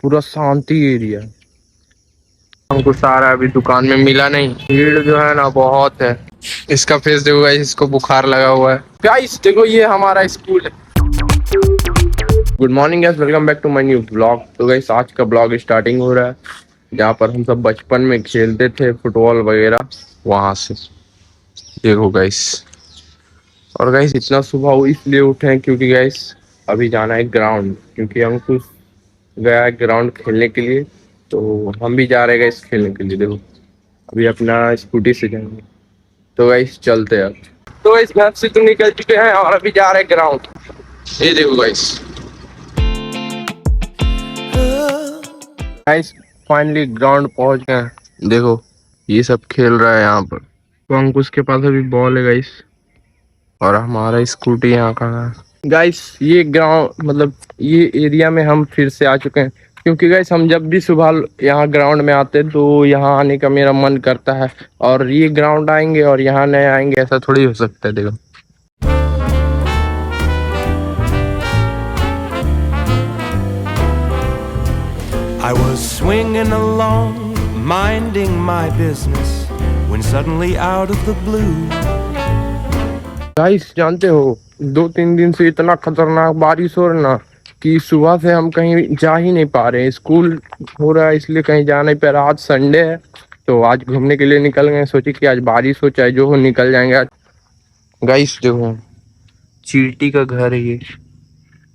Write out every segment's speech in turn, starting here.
पूरा शांति एरिया। हमको सारा अभी दुकान में मिला नहीं, भीड़ जो है ना बहुत है। इसका फेस देखो गाइस, इसको बुखार लगा हुआ है। गाइस देखो ये हमारा स्कूल है। Good morning guys, welcome back to my new blog. तो गाइस आज का ब्लॉग स्टार्टिंग हो रहा है जहाँ पर हम सब बचपन में खेलते थे फुटबॉल वगैरह, वहां से। देखो गाइस, और गाइस इतना सुबह इसलिए उठे हैं क्योंकि गाइस अभी जाना है ग्राउंड, क्योंकि हमको गया है ग्राउंड खेलने के लिए। तो हम भी जा रहे हैं गाइस खेलने के लिए। देखो अभी अपना स्कूटी से जाएंगे। तो गाइस चलते हैं अब। तो गाइस घर से तो निकल चुके हैं और अभी जा रहे हैं ग्राउंड। ये देखो गाइस, गाइस फाइनली ग्राउंड पहुंच गए हैं। देखो ये सब खेल रहा है यहाँ पर। तो अंकुश के पास अभी बॉल है गाइस, और हमारा स्कूटी यहाँ का है। गाइस ये ग्राउंड मतलब ये एरिया में हम फिर से आ चुके हैं, क्योंकि गाइस हम जब भी सुबह यहाँ ग्राउंड में आते हैं तो यहाँ आने का मेरा मन करता है। और ये ग्राउंड आएंगे और यहाँ नहीं आएंगे, ऐसा थोड़ी हो सकता है। देखो I was swinging along, minding my business, when suddenly out of the blue guys जानते हो 2-3 दिन से इतना खतरनाक बारिश हो रहा ना कि सुबह से हम कहीं जा ही नहीं पा रहे हैं। स्कूल हो रहा है इसलिए कहीं जा नहीं पा रहा। आज संडे है तो आज घूमने के लिए निकल गए, सोचे कि आज बारिश हो चाहे जो हो निकल जाएंगे आज। गाइस देखो चींटी का घर है ये,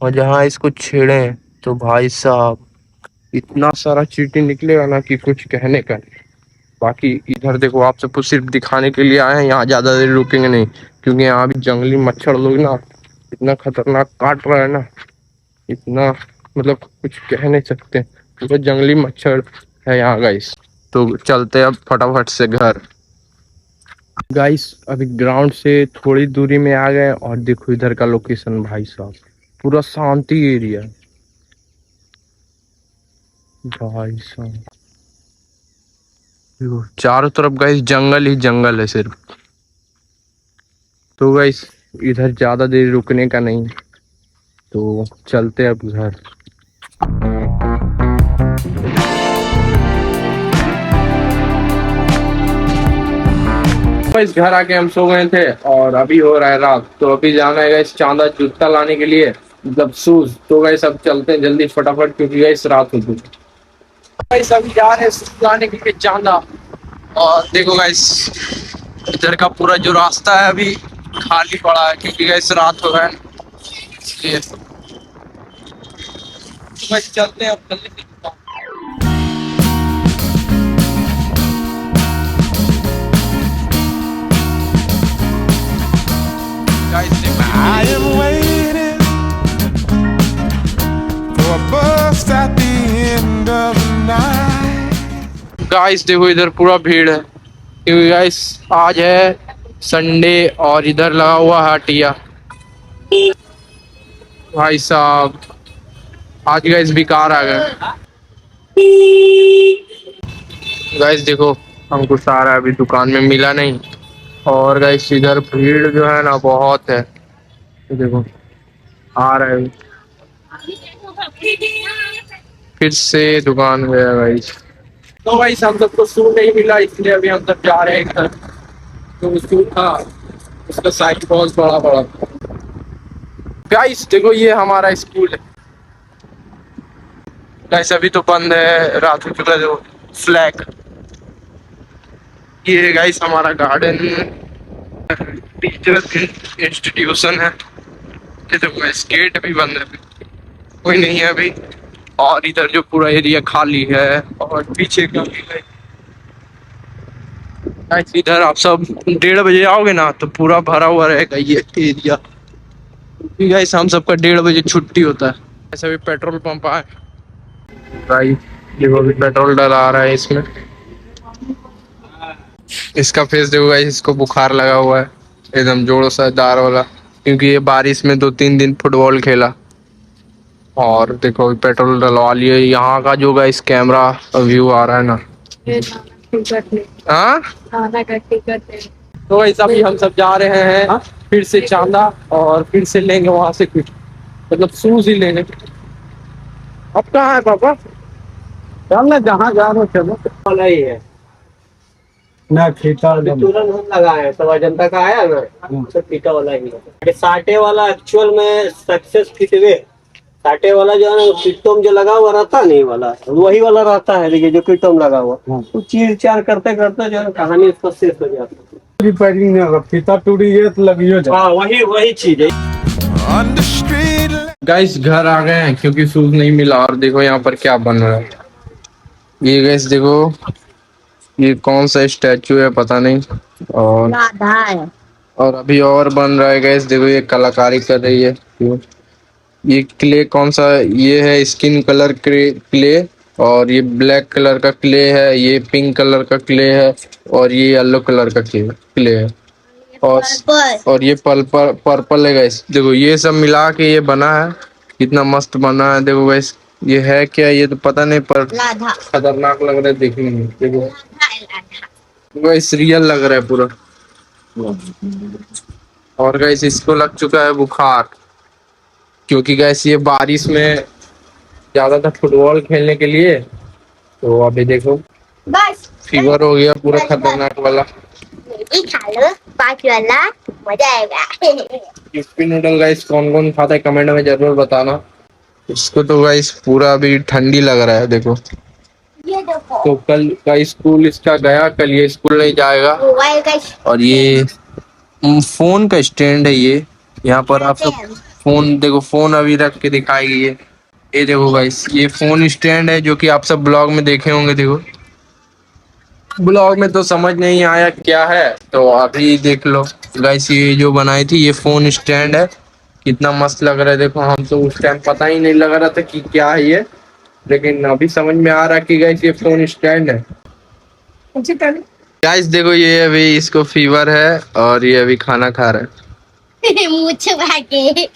और जहाँ इसको छेड़े तो भाई साहब इतना सारा चींटी निकलेगा ना कि कुछ कहने का नहीं। बाकी इधर देखो, आप सबको सिर्फ दिखाने के लिए आए हैं, यहाँ ज्यादा देर रुकेंगे नहीं, क्योंकि यहाँ भी जंगली मच्छर लोग ना इतना खतरनाक काट रहा है ना, इतना मतलब कुछ कह नहीं सकते। तो जंगली मच्छर है यहाँ गाइस। तो चलते हैं अब फटाफट से घर। गाइस अभी ग्राउंड से थोड़ी दूरी में आ गए और देखो इधर का लोकेशन भाई साहब, पूरा शांति एरिया भाई साहब। देखो चारों तरफ गाइस जंगल ही जंगल है सिर्फ। तो गाइस इधर ज्यादा देर रुकने का नहीं, तो चलते अब घर। गाइस घर आके हम सो गए थे और अभी हो रहा है रात। तो अभी जाना है गाइस चांदा जूता लाने के लिए, मतलब शूज। तो गाइस अब चलते हैं जल्दी फटाफट, क्योंकि गाइस रात हो गई। गाइस अभी जा रहे हैं शूज लाने के लिए चांदा। और देखो गाइस इधर का पूरा जो रास्ता है अभी खाली पड़ा है, क्योंकि गाइस रात हो रहा है इसलिए। तो गाइस चलते हैं अब जल्दी। I am waiting for a bus at the end of the night. Guys देखो इधर पूरा भीड़ है, क्योंकि गाइस आज है संडे और इधर लगा हुआ है हटिया। भाई साहब आज गाइस बेकार आ गए। गाइस देखो हमको सारा अभी दुकान में मिला नहीं, और गाइस इधर भीड़ जो है ना बहुत है। तो देखो आ रहे हैं फिर से दुकान गया गाइस। तो गाइस हम सबको सूट नहीं मिला, इसलिए अभी हम सब जा रहे हैं घर। तो सूट था उसका साइज बहुत बड़ा बड़ा। गाइस देखो ये हमारा स्कूल है। गाइस अभी तो बंद है, रात हो चुका है। जो फ्लैग ये गाइस हमारा गार्डन टीचर इंस्टीट्यूशन है। ये देखो गाइस गेट अभी बंद है, कोई नहीं है अभी। और इधर जो पूरा एरिया खाली है, और पीछे का भी है। गाइस इधर आप सब 1:30 बजे आओगे ना तो पूरा भरा हुआ रहेगा ये एरिया, क्योंकि गाइस हम सबका 1:30 बजे छुट्टी होता है। ऐसा भी पेट्रोल पंप है गाइस, देखो अभी पेट्रोल डला रहा है इसमें। इसका फेस देखो गाइस, इसको बुखार लगा हुआ है एकदम जोरों से दार वाला, क्योंकि ये बारिश में 2-3 दिन फुटबॉल खेला। और देखो अभी पेट्रोल डलवा लिए। यहाँ का जो गाइस कैमरा व्यू आ रहा है ना, हाँ तो वैसा भी हम सब जा रहे हैं फिर से चांदा, और फिर से लेंगे वहां से कुछ मतलब शूज ही लेने। अब कहाँ है पापा? चल ना जहाँ जा रहे हो चलो। वाला ही है, ना फीता तुरंत हम लगाए हैं, सब अजंता का आया ना, सब फीता वाला ही है। ये साटे वाला एक्चुअल में सक्सेस फिटवे, साटे वाला जो है ना पिट्टोम जो लगा हुआ रहता है नहीं वाला, वही वाला रहता है। देखिए जो पिट्टोम लगा हुआ, तो चीर चार करते करते जो है कहानी इसका शेष हो जाती है। रिपेयरिंग नहीं होगा, फीता टूट गया तो लगियो जा। हाँ वही वही चीज है। On the street. गाइस घर आ गए हैं क्योंकि शूज नहीं मिला। और देखो यहाँ पर क्या बन रहा है। ये गाइस देखो, ये कौन सा स्टैचू है पता नहीं। और राधा है। और अभी और बन रहा है गाइस। देखो ये कलाकारी कर रही है। ये क्ले कौन सा, ये है स्किन कलर क्ले। और ये ब्लैक कलर का क्ले है, ये पिंक कलर का क्ले है, और ये येलो कलर का क्ले है। और पर्पल। और ये पर्पल है गाइस। देखो ये सब मिला के ये बना है, कितना मस्त बना है। देखो गाइस ये है क्या, ये तो पता नहीं, पर राधा। खतरनाक लग रहा है देखने में। देखो राधा। गाइस रियल लग रहा है पूरा। और गाइस इसको लग चुका है बुखार, क्योंकि गाइस ये बारिश में ज्यादा था फुटबॉल खेलने के लिए। तो अभी देखो बस फीवर हो गया पूरा खतरनाक वाला। ये खा लो 5 वाला, मजा आएगा। यूपी नूडल गाइस कौन कौन खाता है कमेंट में जरूर बताना। इसको तो गाइस पूरा अभी ठंडी लग रहा है देखो। ये देखो तो कल का स्कूल इसका गया, कल ये स्कूल नहीं जाएगा। मोबाइल का और ये फोन का स्टैंड है ये। यहाँ पर आप सब फोन देखो, फोन अभी रख के दिखाएगी ये देखो गाइस, ये फोन स्टैंड है जो कि आप सब ब्लॉग में देखे होंगे। देखो ब्लॉग में तो समझ नहीं आया क्या है, तो अभी देख लो गाइस। ये जो बनाई थी ये फोन स्टैंड है, कितना मस्त लग रहा है। देखो हम तो उस टाइम पता ही नहीं लग रहा था कि क्या है ये, लेकिन अभी समझ में आ रहा है कि गाइस ये फोन स्टैंड है। गाइस देखो ये अभी इसको फीवर है और ये अभी खाना खा रहा है मुंह छुपा के।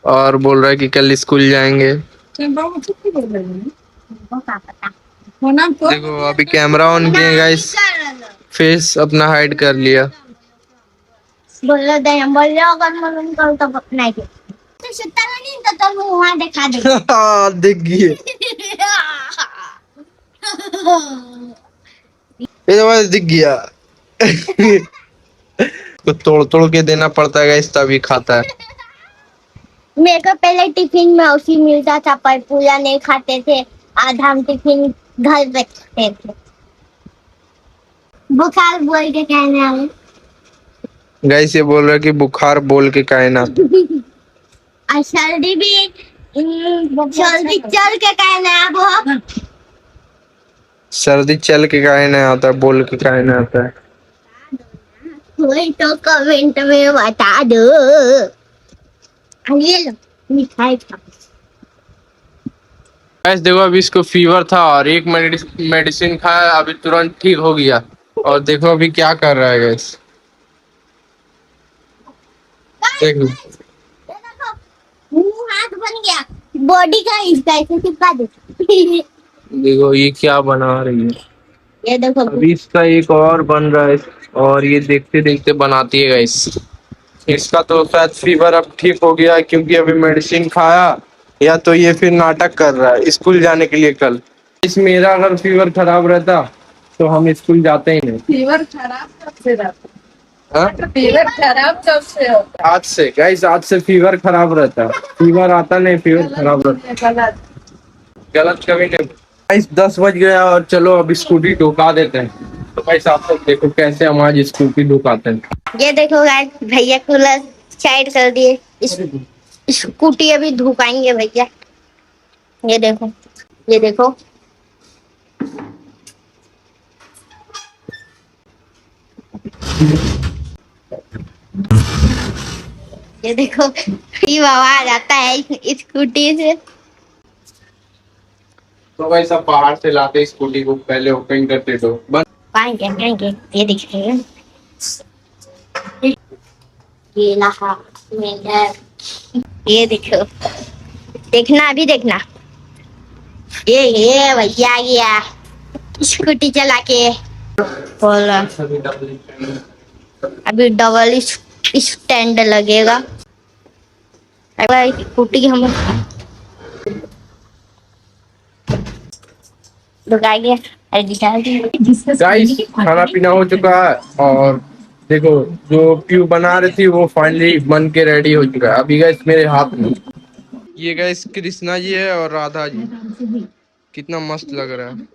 और बोल रहा है कि कल स्कूल जाएंगे। देखो अभी कैमरा ऑन किए गाइस, फेस अपना हाइड कर लिया। बोलो दे बोलो अगर मन कर तो नहीं के तो सुता नहीं तो मुंह वहां दिखा दे। दिख गई ये तो बस दिख गया को तोड़ तोड़ के देना पड़ता है गाइस तभी खाता है। मेरे को पहले टिफिन में उसी मिलता था, पर पूरा नहीं खाते थे। आधा हम टिफिन घर रखते थे। बुखार बोल के कहने वाले। गाइस ये बोल रहा है कि बुखार बोल के कहना। और सर्दी भी सर्दी चल के कहना वो। सर्दी चल के कहना आता है, बोल के कहना आता है। कोई तो कमेंट में बता दो। ये लो मिठाई खा। गाइस देखो अभी इसको फीवर था और एक मेडिसिन खाया, अभी तुरंत ठीक हो गया। और देखो अभी क्या कर रहा है गाइस, देखो मुंह हाथ बन गया, बॉडी का इसका ऐसे चिपका दे। देखो ये क्या बना रही है। ये देखो अभी इसका एक और बन रहा है और ये देखते देखते बनाती है गाइस। इसका तो शायद फीवर अब ठीक हो गया है क्योंकि अभी मेडिसिन खाया, या तो ये फिर नाटक कर रहा है स्कूल जाने के लिए कल। इस मेरा अगर फीवर खराब रहता तो हम स्कूल जाते ही नहीं। फीवर खराब कब से रहता हाँ? है? फीवर खराब कब से होता आज से गाइस, आज से फीवर खराब रहता है। फीवर आता नहीं, फीवर खराब रहता है? गलत। गलत कभी नहीं। गाइस 10 बज गया और चलो अब स्कूटी ढुका देते हैं। तो गाइस आप सब देखो कैसे हम आज स्कूटी ढुकाते हैं। ये देखो गाइस, भैया कूलर साइड कर दिए। स्कूटी अभी धुकाएंगे भैया। ये देखो, ये देखो। ये देखो ये आवाज आता है इस स्कूटी से। तो गाइस अब बाहर से लाते स्कूटी को, पहले ओपन करते तो बंद। पाएंगे ये देखिए। ये लहा ये देखो, देखना अभी देखना। ये भैया गया स्कूटी चला के। बोला अभी डबल स्टैंड लगेगा। स्कूटी हम रुका गया। अरे दिखा दी। गाइस खाना पीना हो चुका है और देखो जो क्यू बना रही थी वो फाइनली बन के रेडी हो चुका है। अभी गाइस मेरे हाथ में ये गाइस कृष्णा जी है और राधा जी, कितना मस्त लग रहा है।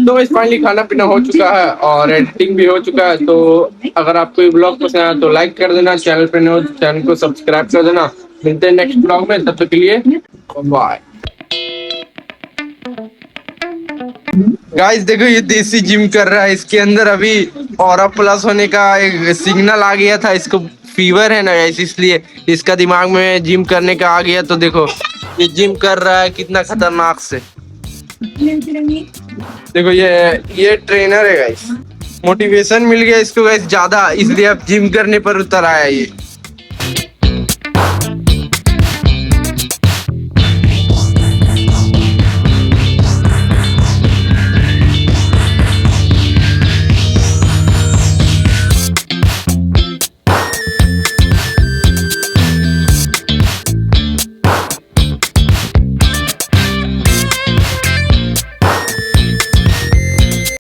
तो इस फाइनली खाना पीना हो चुका है और एडिटिंग भी हो चुका है। तो अगर आपको ये ब्लॉग पसंद आया तो लाइक कर देना, चैनल पे नए हो तो चैनल को सब्सक्राइब कर देना। मिलते हैं नेक्स्ट ब्लॉग में, तब तक के लिए बाय। गाइस देखो ये देसी जिम कर रहा है, इसके अंदर अभी ऑरा प्लस होने का एक सिग्नल आ गया था। इसको फीवर है ना गाइस, इसलिए इसका दिमाग में जिम करने का आ गया। तो देखो ये जिम कर रहा है कितना खतरनाक से। देखो ये ट्रेनर है गाइस, मोटिवेशन मिल गया इसको गाइस ज्यादा, इसलिए अब जिम करने पर उतर आया ये।